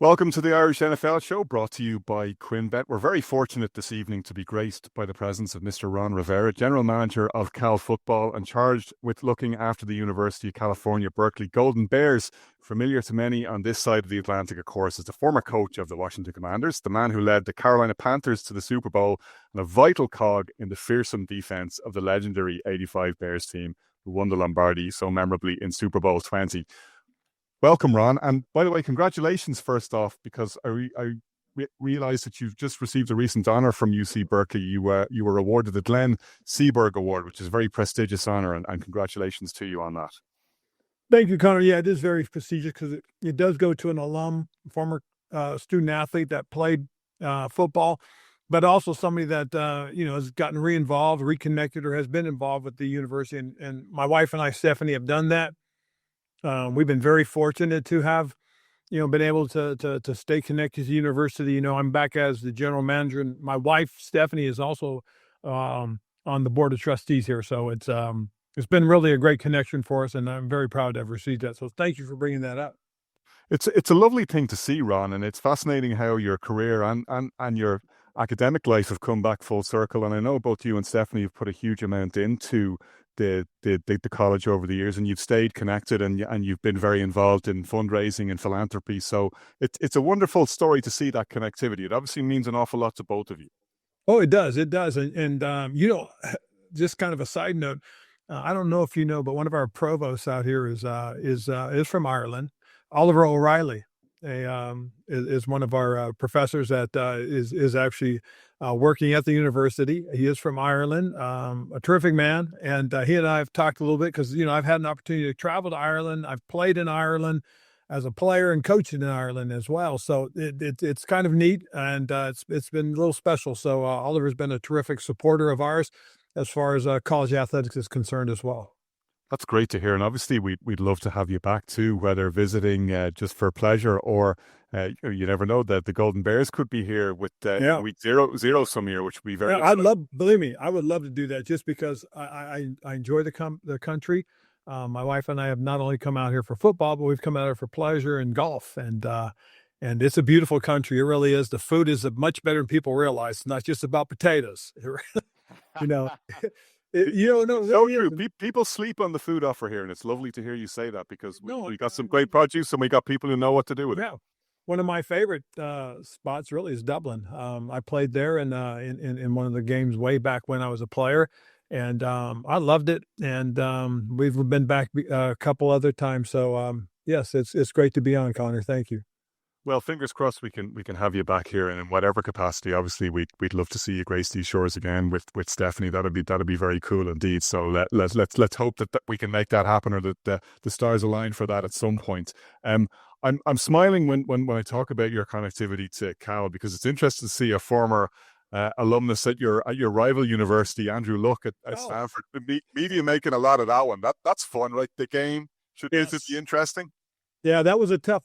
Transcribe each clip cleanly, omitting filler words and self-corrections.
Welcome to the Irish NFL Show, brought to you by QuinnBet. We're very fortunate this evening to be graced by the presence of Mr. Ron Rivera, General Manager of Cal Football and charged with looking after the University of California, Berkeley Golden Bears. Familiar to many on this side of the Atlantic, of course, is the former coach of the Washington Commanders, the man who led the Carolina Panthers to the Super Bowl, and a vital cog in the fearsome defense of the legendary '85 Bears team, who won the Lombardi so memorably in Super Bowl 20. Welcome, Ron. And by the way, congratulations first off, because I realized that you've just received a recent honor from UC Berkeley. You were awarded the Glenn Seaberg Award, which is a very prestigious honor, and congratulations to you on that. Thank you, Connor. Yeah, it is very prestigious because it does go to an alum, former student athlete that played football, but also somebody that has gotten re-involved, reconnected, or has been involved with the university. And my wife and I, Stephanie, have done that. We've been very fortunate to have, been able to stay connected to the university. I'm back as the general manager, and my wife, Stephanie, is also on the board of trustees here. So it's been really a great connection for us, and I'm very proud to have received that. So thank you for bringing that up. It's a lovely thing to see, Ron, and it's fascinating how your career and your academic life have come back full circle. And I know both you and Stephanie have put a huge amount into the college over the years, and you've stayed connected and you've been very involved in fundraising and philanthropy. So it's a wonderful story to see that connectivity. It obviously means an awful lot to both of you. Oh, it does. It does. And just kind of a side note, I don't know if you know, but one of our provosts out here is from Ireland. Oliver O'Reilly is one of our professors that is actually working at the university. He is from Ireland, a terrific man. And he and I have talked a little bit because, I've had an opportunity to travel to Ireland. I've played in Ireland as a player and coached in Ireland as well. So it's kind of neat, and it's been a little special. So Oliver's been a terrific supporter of ours as far as college athletics is concerned as well. That's great to hear. And obviously we'd love to have you back too, whether visiting just for pleasure or you never know that the Golden Bears could be here with week zero some year, which would be very believe me, I would love to do that just because I enjoy the country. My wife and I have not only come out here for football, but we've come out here for pleasure and golf. And it's a beautiful country. It really is. The food is much better than people realize. It's not just about potatoes. So true. People sleep on the food offer here, and it's lovely to hear you say that because we got some great produce and we got people who know what to do with it. One of my favorite spots really is Dublin. I played there in one of the games way back when I was a player, and I loved it. And we've been back a couple other times. So yes, it's great to be on, Connor. Thank you. Well, fingers crossed we can have you back here, and in whatever capacity. Obviously, we'd love to see you grace these shores again with Stephanie. That'd be very cool indeed. So let's hope that we can make that happen, or that the stars align for that at some point. I'm smiling when I talk about your connectivity to Cal, because it's interesting to see a former alumnus at your rival university, Andrew Luck at Stanford. The media making a lot of that one. That's fun, right? The game should it be interesting. Yeah, that was a tough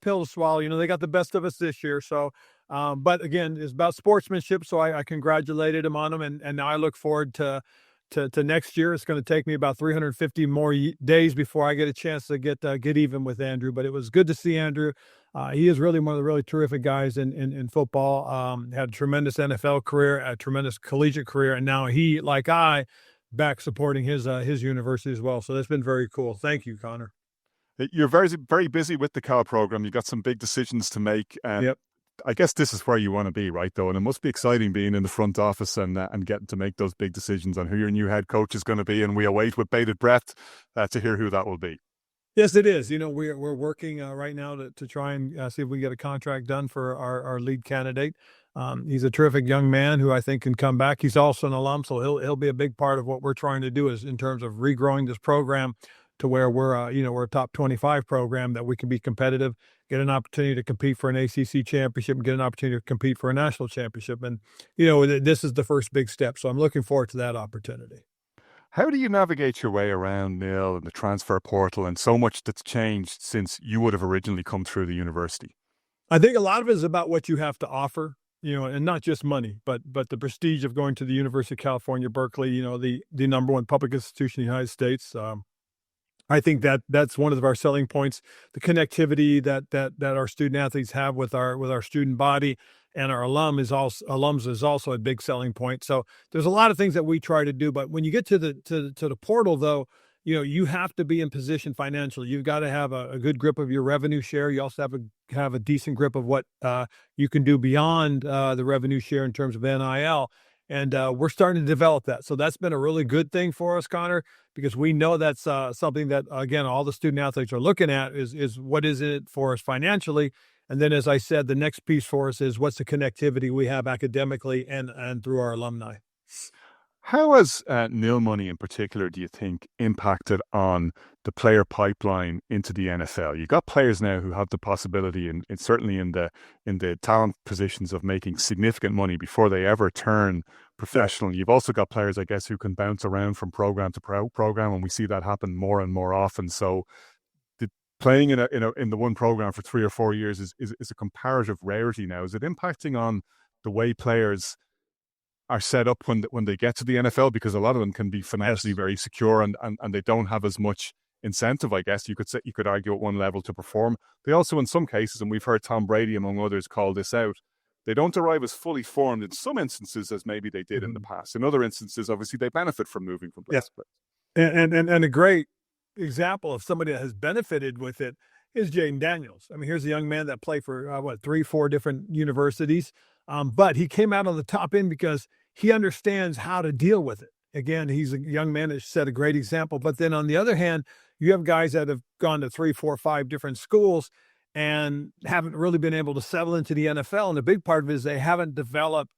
pill to swallow. They got the best of us this year. So, but again, it's about sportsmanship. So I congratulated him on them, and now I look forward to next year. It's going to take me about 350 more days before I get a chance to get even with Andrew. But it was good to see Andrew. He is really one of the really terrific guys in football. Had a tremendous NFL career, a tremendous collegiate career, and now he, like I, back supporting his university as well. So that's been very cool. Thank you, Connor. You're very, very busy with the Cal program. You've got some big decisions to make. Yep. I guess this is where you want to be, right, though? And it must be exciting being in the front office and getting to make those big decisions on who your new head coach is going to be. And we await with bated breath to hear who that will be. Yes, it is. We're working right now to try and see if we get a contract done for our lead candidate. He's a terrific young man who I think can come back. He's also an alum, so he'll be a big part of what we're trying to do is in terms of regrowing this program to where we're a top 25 program that we can be competitive, get an opportunity to compete for an ACC championship, and get an opportunity to compete for a national championship. And, this is the first big step. So I'm looking forward to that opportunity. How do you navigate your way around, Neil, and the transfer portal and so much that's changed since you would have originally come through the university? I think a lot of it is about what you have to offer, and not just money, but the prestige of going to the University of California, Berkeley, the number one public institution in the United States. I think that's one of our selling points, the connectivity that our student athletes have with our student body, and our alums is also a big selling point. So there's a lot of things that we try to do, but when you get to the portal, though, you have to be in position financially. You've got to have a good grip of your revenue share. You also have a decent grip of what you can do beyond the revenue share in terms of NIL. And we're starting to develop that. So that's been a really good thing for us, Connor, because we know that's something that, again, all the student athletes are looking at is what is it for us financially. And then, as I said, the next piece for us is what's the connectivity we have academically and through our alumni. How has nil money in particular, do you think, impacted on the player pipeline into the NFL? You've got players now who have the possibility, and certainly in the talent positions, of making significant money before they ever turn professional. You've also got players, I guess, who can bounce around from program to program, and we see that happen more and more often. So, playing in the one program for 3 or 4 years is a comparative rarity now. Is it impacting on the way players are set up when they get to the NFL, because a lot of them can be financially very secure and they don't have as much incentive, I guess you could argue, at one level to perform. They also, in some cases, and we've heard Tom Brady among others call this out, they don't arrive as fully formed in some instances as maybe they did in the past. In other instances, obviously, they benefit from moving from place to place. And a great example of somebody that has benefited with it is Jaden Daniels. I mean, here's a young man that played for 3, 4 different universities, but he came out on the top end because he understands how to deal with it. Again, he's a young man that set a great example. But then on the other hand, you have guys that have gone to 3, 4, 5 different schools and haven't really been able to settle into the NFL. And a big part of it is they haven't developed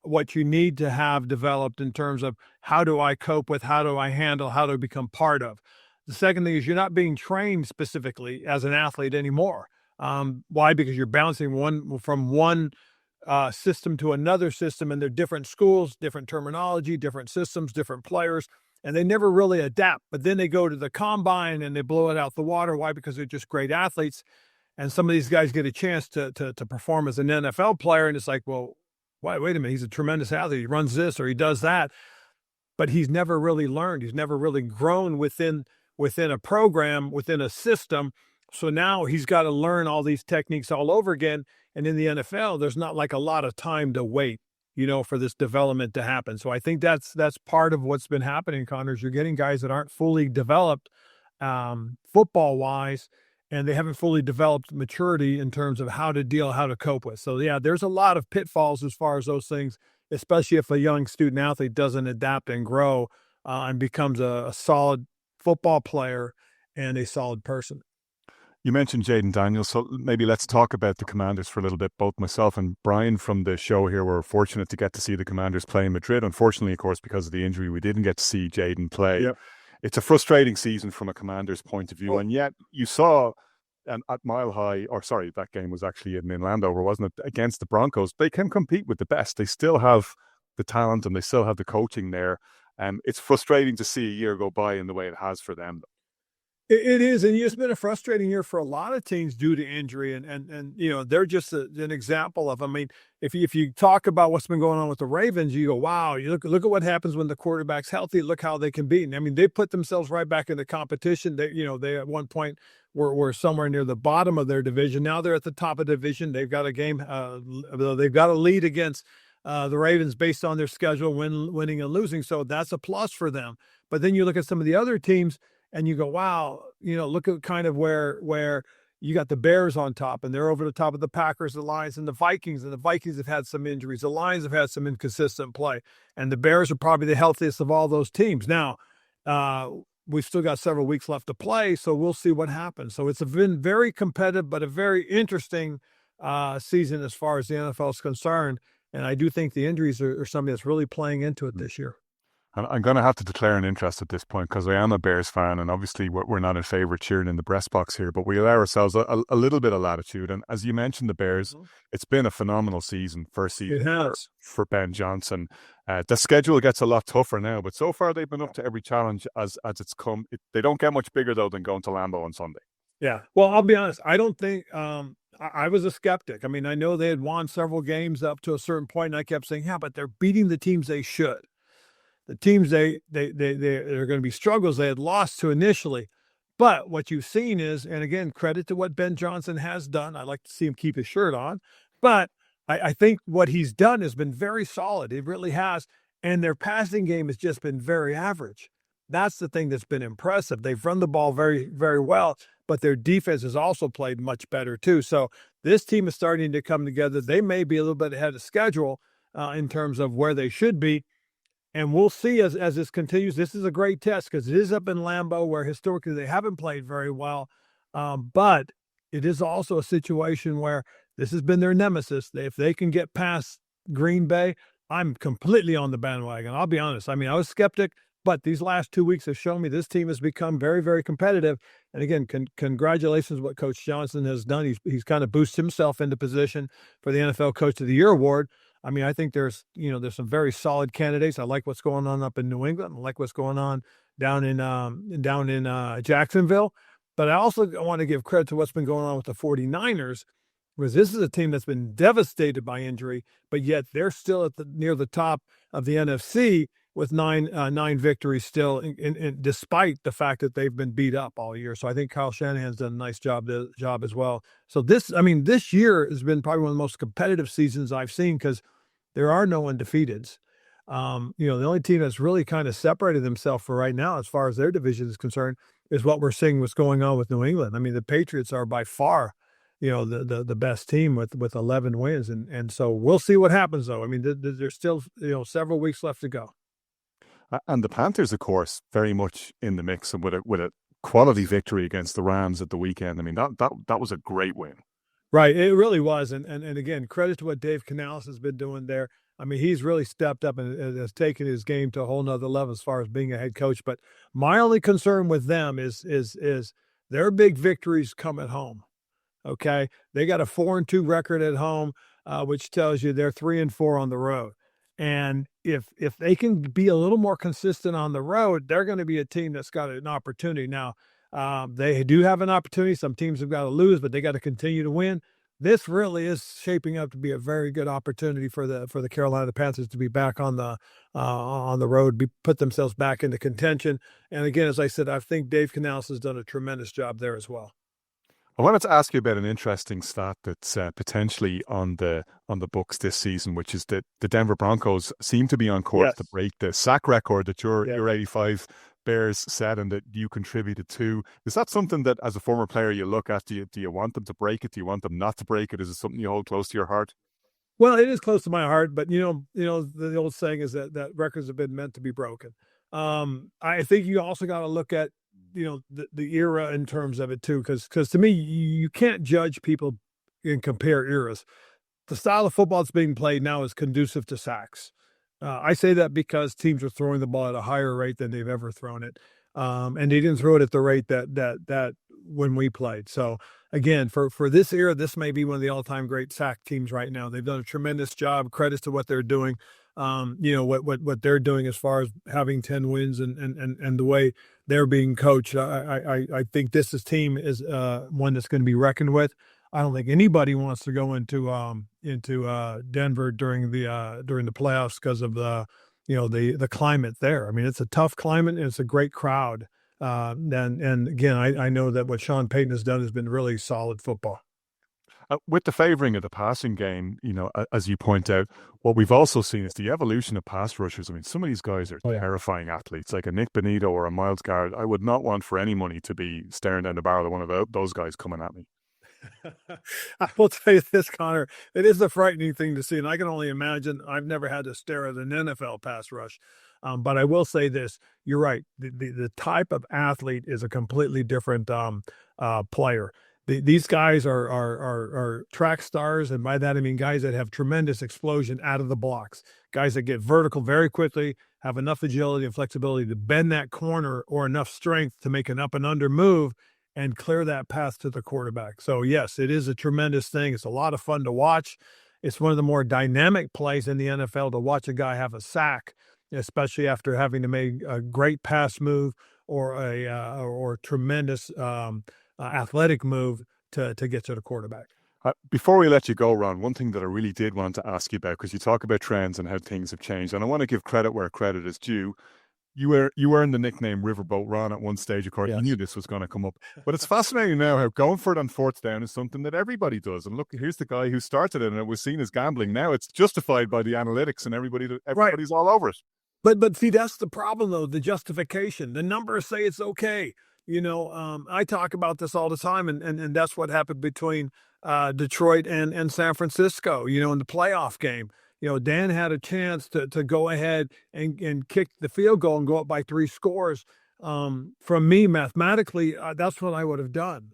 what you need to have developed in terms of how do I cope with, how do I handle, how do I become part of. The second thing is you're not being trained specifically as an athlete anymore. Why? Because you're bouncing from one system to another system, and they're different schools, different terminology, different systems, different players, and they never really adapt. But then they go to the combine and they blow it out the water. Why? Because they're just great athletes. And some of these guys get a chance to perform as an NFL player, and it's like, well, wait a minute, he's a tremendous athlete. He runs this or he does that, but he's never really learned. He's never really grown within a program, within a system. So now he's got to learn all these techniques all over again. And in the NFL, there's not like a lot of time to wait, for this development to happen. So I think that's part of what's been happening, Connor, is you're getting guys that aren't fully developed football-wise, and they haven't fully developed maturity in terms of how to cope with. So, yeah, there's a lot of pitfalls as far as those things, especially if a young student athlete doesn't adapt and grow and becomes a solid football player and a solid person. You mentioned Jaden Daniels, so maybe let's talk about the Commanders for a little bit. Both myself and Brian from the show here were fortunate to get to see the Commanders play in Madrid. Unfortunately, of course, because of the injury, we didn't get to see Jaden play. Yep. It's a frustrating season from a Commander's point of view, and yet you saw at Mile High, that game was actually in Landover, wasn't it, against the Broncos. They can compete with the best. They still have the talent and they still have the coaching there. It's frustrating to see a year go by in the way it has for them. It is, and it's been a frustrating year for a lot of teams due to injury, and they're just an example of. I mean, if you talk about what's been going on with the Ravens, you go, wow, you look at what happens when the quarterback's healthy. Look how they can beat. I mean, they put themselves right back in the competition. They at one point were somewhere near the bottom of their division. Now they're at the top of the division. They've got a game. They've got a lead against the Ravens based on their schedule, winning and losing. So that's a plus for them. But then you look at some of the other teams, and you go, wow, look at kind of where you got the Bears on top, and they're over the top of the Packers, the Lions, and the Vikings. And the Vikings have had some injuries. The Lions have had some inconsistent play. And the Bears are probably the healthiest of all those teams. Now, we've still got several weeks left to play, so we'll see what happens. So it's been very competitive, but a very interesting season as far as the NFL is concerned. And I do think the injuries are something that's really playing into it this year. I'm going to have to declare an interest at this point because I am a Bears fan, and obviously we're not in favor of cheering in the breast box here, but we allow ourselves a little bit of latitude. And as you mentioned, the Bears, it's been a phenomenal season, first season for Ben Johnson. The schedule gets a lot tougher now, but so far they've been up to every challenge as it's come. They don't get much bigger, though, than going to Lambeau on Sunday. Yeah. Well, I'll be honest. I don't think I was a skeptic. I mean, I know they had won several games up to a certain point, and I kept saying, yeah, but they're beating the teams they should. The teams they're going to be struggles they had lost to initially, But what you've seen is, and again, credit to what Ben Johnson has done. I like to see him keep his shirt on, but I think what he's done has been very solid. It really has. And their passing game has just been very average. That's the thing that's been impressive. They've run the ball very, very well, but their defense has also played much better too. So this team is starting to come together. They may be a little bit ahead of schedule in terms of where they should be. And we'll see as this continues. This is a great test because it is up in Lambeau where historically they haven't played very well. But it is also a situation where this has been their nemesis. If they can get past Green Bay, I'm completely on the bandwagon. I'll be honest. I mean, I was skeptic, but these last 2 weeks have shown me this team has become very, very competitive. And again, congratulations what Coach Johnson has done. He's kind of boosted himself into position for the NFL Coach of the Year award. I mean, I think there's some very solid candidates. I like what's going on up in New England. I like what's going on down in Jacksonville. But I also want to give credit to what's been going on with the 49ers, because this is a team that's been devastated by injury, but yet they're still near the top of the NFC with nine victories still, despite the fact that they've been beat up all year. So I think Kyle Shanahan's done a nice job as well. So this year has been probably one of the most competitive seasons I've seen because there are no undefeateds. The only team that's really kind of separated themselves for right now, as far as their division is concerned, is what we're seeing what's going on with New England. I mean, the Patriots are by far, the best team with 11 wins. And so we'll see what happens though. I mean, there's still, several weeks left to go. And the Panthers, of course, very much in the mix and with a quality victory against the Rams at the weekend. I mean, that was a great win. Right. It really was. And again, credit to what Dave Canales has been doing there. I mean, he's really stepped up and has taken his game to a whole nother level as far as being a head coach. But my only concern with them is their big victories come at home. Okay. They got a 4-2 record at home, which tells you they're 3-4 on the road. And if they can be a little more consistent on the road, they're going to be a team that's got an opportunity. Now, they do have an opportunity. Some teams have got to lose, but they got to continue to win. This really is shaping up to be a very good opportunity for the Carolina Panthers to be back on the road, put themselves back into contention. And again, as I said, I think Dave Canales has done a tremendous job there as well. I wanted to ask you about an interesting stat that's potentially on the books this season, which is that the Denver Broncos seem to be on course to break the sack record that your 85 Bears set and that you contributed to. Is that something that, as a former player, you look at? Do you want them to break it? Do you want them not to break it? Is it something you hold close to your heart? Well, it is close to my heart, but the old saying is that records have been meant to be broken. I think you also got to look at the era in terms of it too, because to me, you can't judge people and compare eras. The style of football that's being played now is conducive to sacks. I say that because teams are throwing the ball at a higher rate than they've ever thrown it, and they didn't throw it at the rate that when we played. So again, for this era, this may be one of the all-time great sack teams right now. They've done a tremendous job. Credits to what they're doing. What they're doing as far as having 10 wins and the way they're being coached. I think this team is one that's going to be reckoned with. I don't think anybody wants to go into Denver during the playoffs because of the climate there. I mean, it's a tough climate and it's a great crowd. And again, I know that what Sean Payton has done has been really solid football. With the favoring of the passing game, as you point out, what we've also seen is the evolution of pass rushers. I mean, some of these guys are terrifying athletes, like a Nick Bonito or a Myles Garrett. I would not want for any money to be staring down the barrel of one of those guys coming at me. I will tell you this, Connor, it is a frightening thing to see, and I can only imagine. I've never had to stare at an NFL pass rush. But I will say this, you're right. The type of athlete is a completely different player. These guys are track stars, and by that I mean guys that have tremendous explosion out of the blocks, guys that get vertical very quickly, have enough agility and flexibility to bend that corner or enough strength to make an up and under move and clear that path to the quarterback. So yes, it is a tremendous thing. It's a lot of fun to watch. It's one of the more dynamic plays in the NFL to watch a guy have a sack, especially after having to make a great pass move or a tremendous athletic move to get to the quarterback. Before we let you go, Ron, one thing that I really did want to ask you about, because you talk about trends and how things have changed, and I want to give credit where credit is due. You earned the nickname Riverboat Ron at one stage, of course. You Yes. knew this was going to come up. But it's fascinating now how going for it on fourth down is something that everybody does. And look, here's the guy who started it, and it was seen as gambling. Now it's justified by the analytics, and Right. everybody's all over it. But see, that's the problem, though, the justification. The numbers say it's okay. I talk about this all the time, and that's what happened between Detroit and San Francisco, in the playoff game. Dan had a chance to go ahead and kick the field goal and go up by 3 scores. From me, mathematically, that's what I would have done.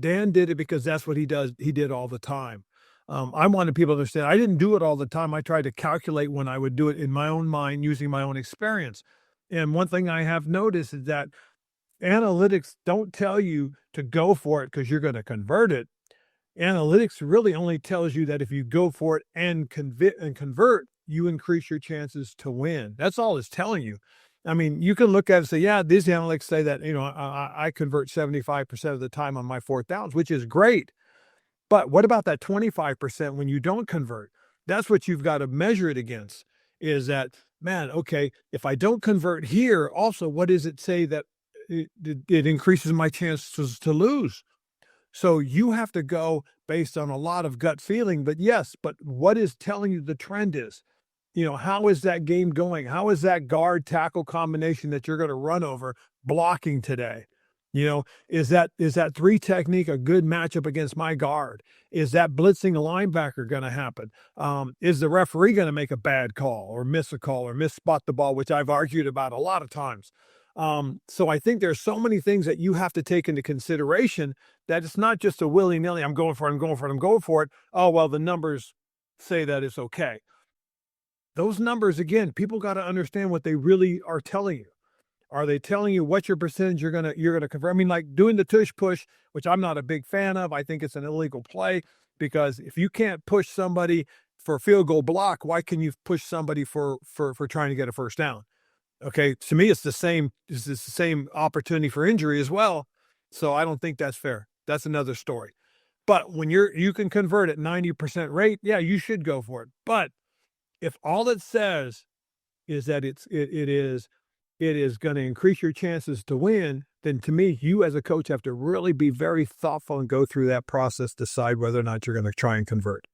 Dan did it because that's what he does. He did all the time. I wanted people to understand I didn't do it all the time. I tried to calculate when I would do it in my own mind using my own experience. And one thing I have noticed is that analytics don't tell you to go for it because you're going to convert it. Analytics really only tells you that if you go for it and convert, you increase your chances to win. That's all it's telling you. I mean, you can look at it and say, yeah, these analytics say that, I convert 75% of the time on my fourth downs, which is great. But what about that 25% when you don't convert? That's what you've got to measure it against, is that, man, okay, if I don't convert here, also, what does it say that it increases my chances to lose? So you have to go based on a lot of gut feeling, but what is telling you the trend is? How is that game going? How is that guard tackle combination that you're going to run over blocking today? Is that 3 technique a good matchup against my guard? Is that blitzing a linebacker going to happen? Is the referee going to make a bad call or miss a call or misspot the ball, which I've argued about a lot of times. So I think there's so many things that you have to take into consideration that it's not just a willy-nilly, I'm going for it. Oh, well, the numbers say that it's okay. Those numbers, again, people got to understand what they really are telling you. Are they telling you what your percentage you're gonna convert? I mean, like doing the tush push, which I'm not a big fan of. I think it's an illegal play because if you can't push somebody for a field goal block, why can you push somebody for trying to get a first down? Okay, to me, it's the same. It's the same opportunity for injury as well. So I don't think that's fair. That's another story. But when you can convert at 90% rate, yeah, you should go for it. But if all it says is that it is going to increase your chances to win, then to me, you as a coach have to really be very thoughtful and go through that process, decide whether or not you're going to try and convert.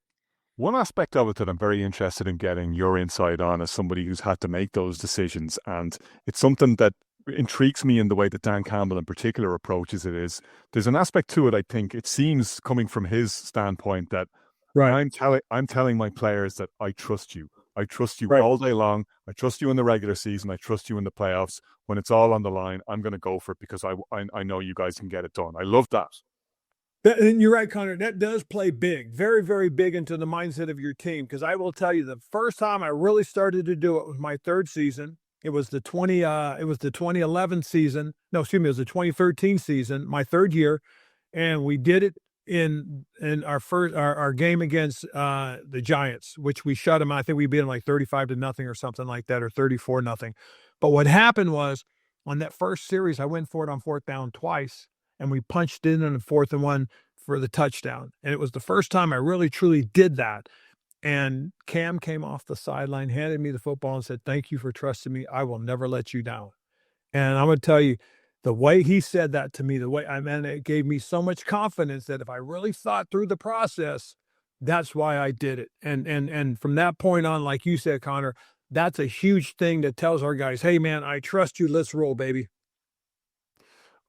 One aspect of it that I'm very interested in getting your insight on as somebody who's had to make those decisions, and it's something that intrigues me in the way that Dan Campbell in particular approaches it, is there's an aspect to it, I think, it seems coming from his standpoint that Right. I'm telling my players that I trust you. I trust you Right. all day long. I trust you in the regular season. I trust you in the playoffs. When it's all on the line, I'm going to go for it because I know you guys can get it done. I love that. And you're right, Connor. That does play big, very, very big into the mindset of your team. Because I will tell you, the first time I really started to do it was my 3rd season. It was the 2011 season. No, excuse me, it was the 2013 season, my 3rd year, and we did it in our game against the Giants, which we shut them out. I think we beat them like 35-0 or something like that, or 34-0. But what happened was on that first series, I went for it on 4th down twice, and we punched in on the 4th and 1 for the touchdown. And it was the first time I really truly did that. And Cam came off the sideline, handed me the football, and said, "Thank you for trusting me. I will never let you down." And I'm going to tell you, the way he said that to me, it gave me so much confidence that if I really thought through the process, that's why I did it. And from that point on, like you said, Connor, that's a huge thing that tells our guys, hey, man, I trust you. Let's roll, baby.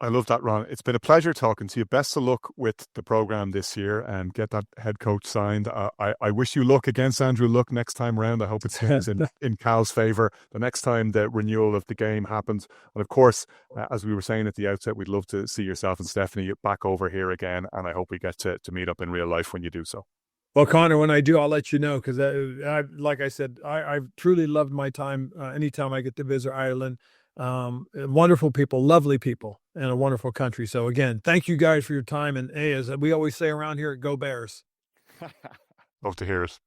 I love that, Ron. It's been a pleasure talking to you. Best of luck with the program this year and get that head coach signed. I wish you luck against Andrew Luck next time around. I hope it swings in Cal's favour the next time the renewal of the game happens. And of course, as we were saying at the outset, we'd love to see yourself and Stephanie back over here again. And I hope we get to meet up in real life when you do so. Well, Connor, when I do, I'll let you know because, like I said, I've truly loved my time anytime I get to visit Ireland. Wonderful people, lovely people, and a wonderful country. So again, thank you guys for your time. And hey, as we always say around here, go Bears. Love to hear it.